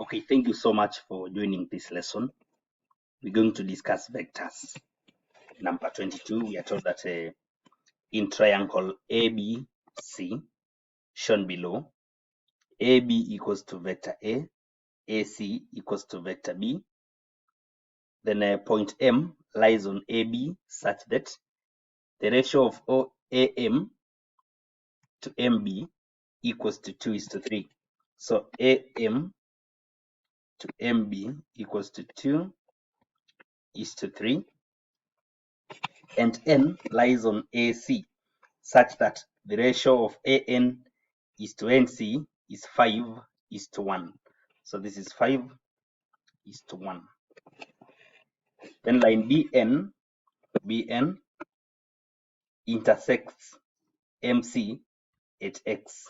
Okay, thank you so much for joining this lesson. We're going to discuss vectors. Number 22, we are told that in triangle ABC, shown below, AB equals to vector A, AC equals to vector B. Then point M lies on AB such that the ratio of AM to MB equals to 2:3. So AM to MB equals to 2:3. And N lies on AC such that the ratio of AN is to NC is 5:1. So this is 5:1. Then line BN intersects MC at X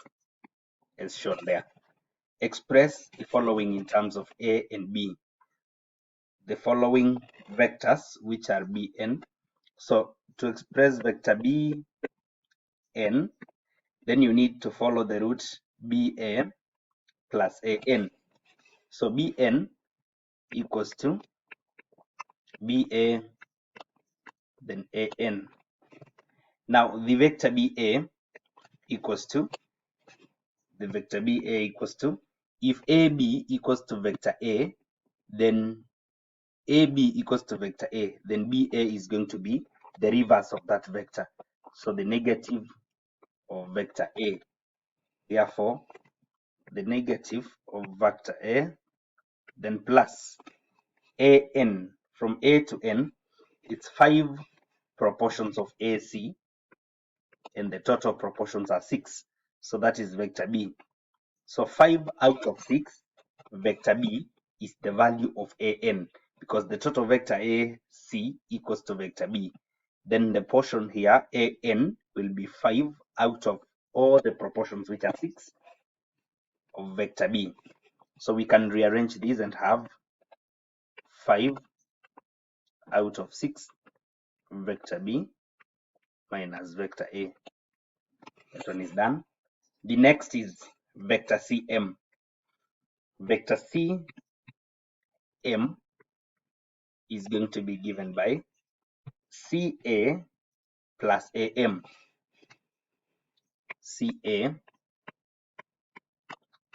as shown there. Express the following in terms of A and B. The following vectors which are BN. So to express vector BN, then you need to follow the root BA plus AN. So BN equals to BA then AN. Now the vector BA equals to if AB equals to vector A, then AB equals to vector A, then BA is going to be the reverse of that vector. So the negative of vector A. Therefore, the negative of vector A, then plus AN. From A to N, it's 5 proportions of AC, and the total proportions are 6. So that is vector B. So 5 out of 6, vector B is the value of AN, because the total vector AC equals to vector B. Then the portion here, AN, will be 5 out of all the proportions, which are 6, of vector B. So we can rearrange these and have 5 out of 6 vector B minus vector A. That one is done. The next is vector CM. Vector CM is going to be given by CA plus AM. CA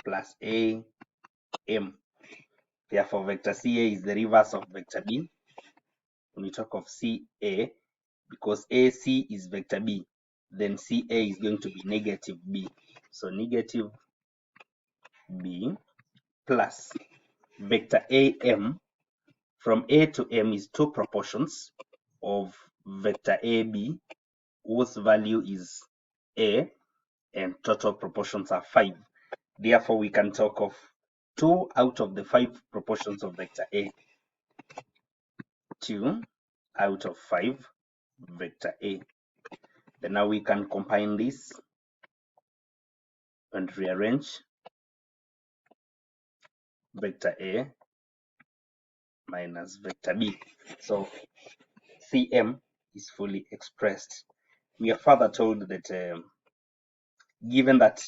plus AM. Therefore, vector CA is the reverse of vector B. When we talk of CA, because AC is vector B, then CA is going to be negative B. So negative B plus vector AM. From A to M is 2 proportions of vector AB, whose value is A, and total proportions are 5. Therefore, we can talk of 2 out of the 5 proportions of vector A. 2 out of 5 vector A. Then now we can combine this and rearrange vector A minus vector B. So CM is fully expressed. We are further told that given that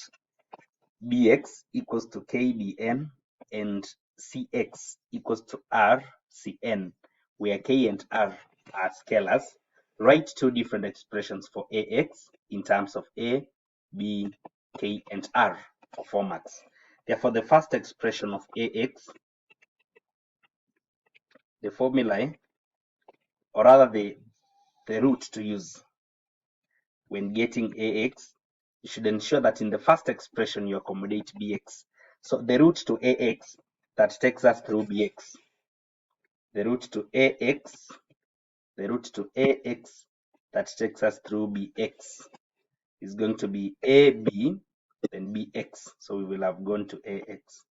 BX equals to KBN and CX equals to RCN, where K and R are scalars, write 2 different expressions for AX in terms of A, B, K, and R for 4 marks. Therefore, the first expression of AX, the formulae, or rather the root to use when getting AX, you should ensure that in the first expression you accommodate BX. So the root to AX that takes us through BX. The root to AX that takes us through BX is going to be AB, then BX. So we will have gone to AX.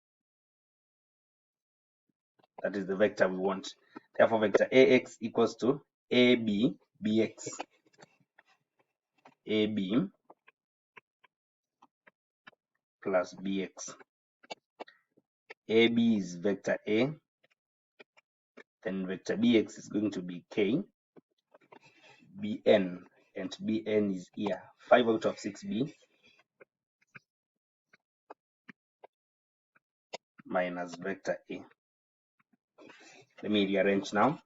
That is the vector we want. Therefore, vector AX equals to AB, BX. AB plus BX. AB is vector A, then vector BX is going to be K, BN, and BN is here, 5 out of 6B minus vector A. Let me rearrange now.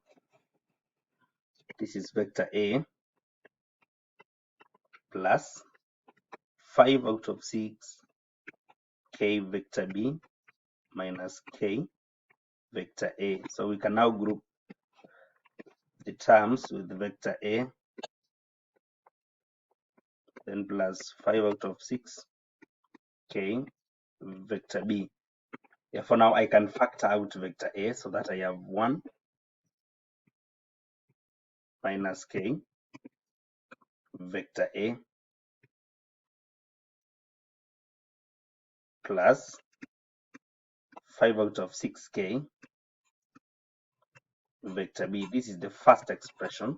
This is vector A plus 5 out of 6 k vector B minus k vector A. So we can now group the terms with vector A, then plus 5 out of 6 k vector B. Therefore now I can factor out vector A, so that I have 1 minus k vector A plus 5 out of 6k vector B. This is the first expression.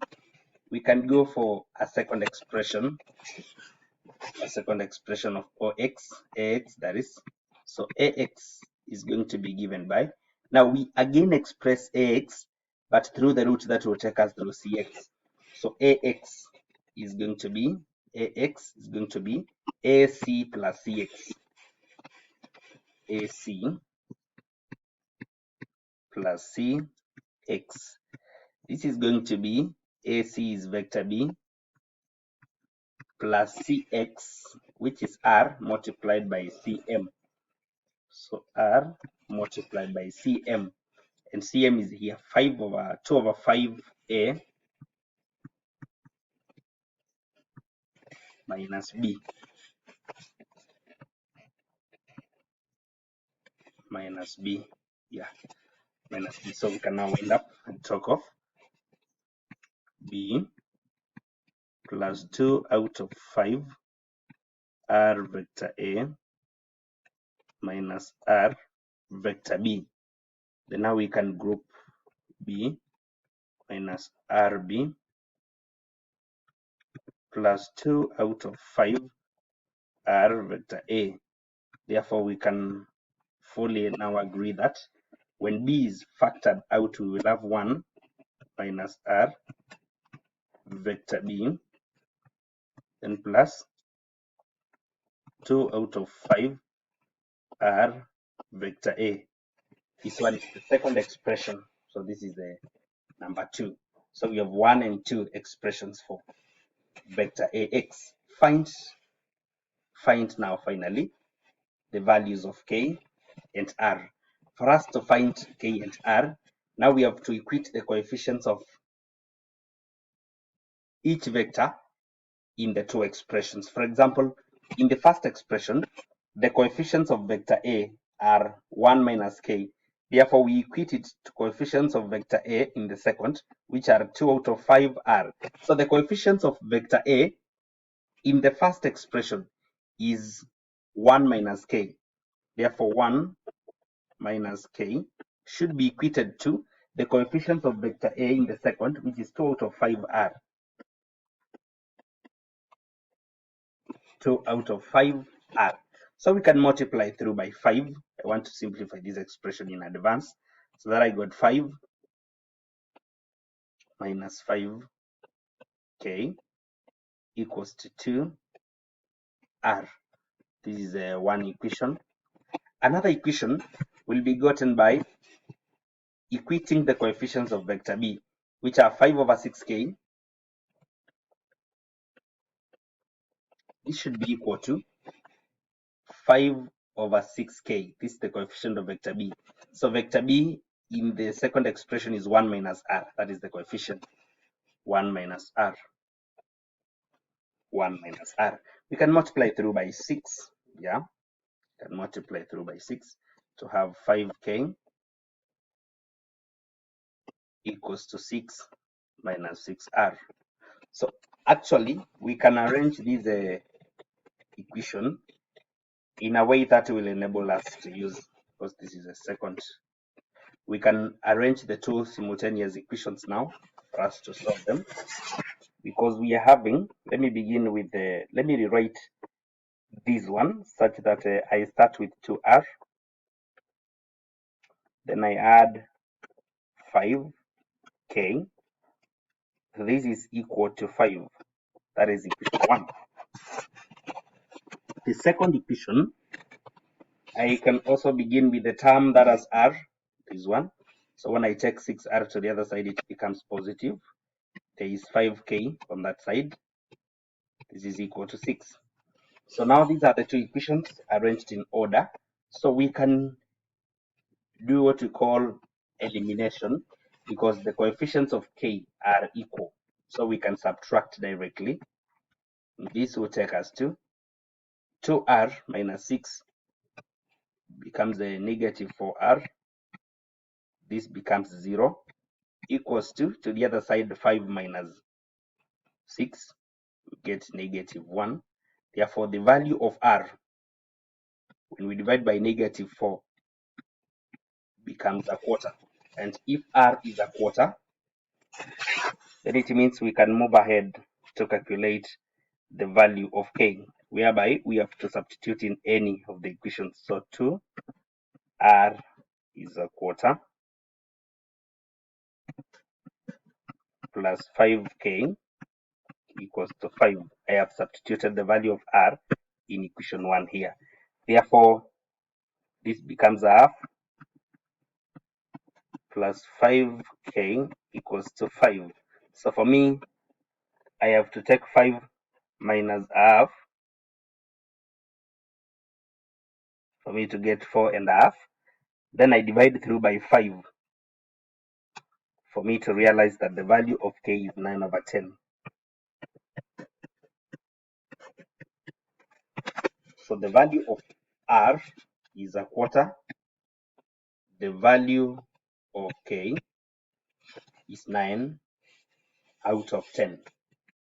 We can go for a second expression of AX that is. So AX is going to be given by, now we again express AX, but through the root that will take us through CX. So AX is going to be AC plus CX. AC plus CX. This is going to be AC is vector B plus CX, which is R multiplied by CM. So R multiplied by CM, and CM is here 2 over 5A minus B minus B. Yeah, minus B. So we can now end up and talk of B plus 2 out of 5 R vector A minus R vector B. Then now we can group B minus RB plus 2 out of 5 R vector A. Therefore, we can fully now agree that when B is factored out, we will have 1 minus R vector B, then plus 2 out of 5 R vector A. This one is the second expression. So this is the number 2. So we have 1 and 2 expressions for vector AX. Find now finally the values of K and R. For us to find K and R, now we have to equate the coefficients of each vector in the two expressions. For example, in the first expression, the coefficients of vector A are 1 minus K. Therefore, we equate it to coefficients of vector A in the second, which are 2 out of 5 R. So the coefficients of vector A in the first expression is 1 minus K. Therefore, 1 minus K should be equated to the coefficients of vector A in the second, which is 2 out of 5 R. 2 out of 5 R. So we can multiply through by 5. I want to simplify this expression in advance, so that I got 5 minus 5K equals to 2 R. This is one equation. Another equation will be gotten by equating the coefficients of vector B, which are 5 over 6K. This should be equal to 5 over 6K. This is the coefficient of vector B. So vector B in the second expression is 1 minus R. That is the coefficient. 1 minus R. 1 minus R. We can multiply through by 6. Yeah. We can multiply through by 6 to have 5K equals to 6 minus 6R. So actually, we can arrange this equation in a way that will enable us to use, because this is a second. We can arrange the two simultaneous equations now for us to solve them, because we are having, let me rewrite this one such that I start with 2R, then I add 5K. This is equal to 5. That is equation 1. The second equation I can also begin with the term that has r, is 1. So when I take 6r to the other side, it becomes positive. There is 5k on that side. This is equal to 6. So now these are the two equations arranged in order. So we can do what we call elimination because the coefficients of k are equal. So we can subtract directly. This will take us to 2r minus 6 becomes a negative 4r. This becomes 0 equals to the other side, 5 minus 6, we get negative 1. Therefore, the value of r, when we divide by negative 4, becomes a quarter. And if r is a quarter, then it means we can move ahead to calculate the value of k, whereby we have to substitute in any of the equations. So 2r is a quarter plus 5k equals to 5. I have substituted the value of r in equation 1 here. Therefore, this becomes a half plus 5k equals to 5. So for me, I have to take 5 minus half for me to get 4.5. Then I divide through by 5 for me to realize that the value of k is 9/10. So the value of r is a quarter. The value of k is 9/10.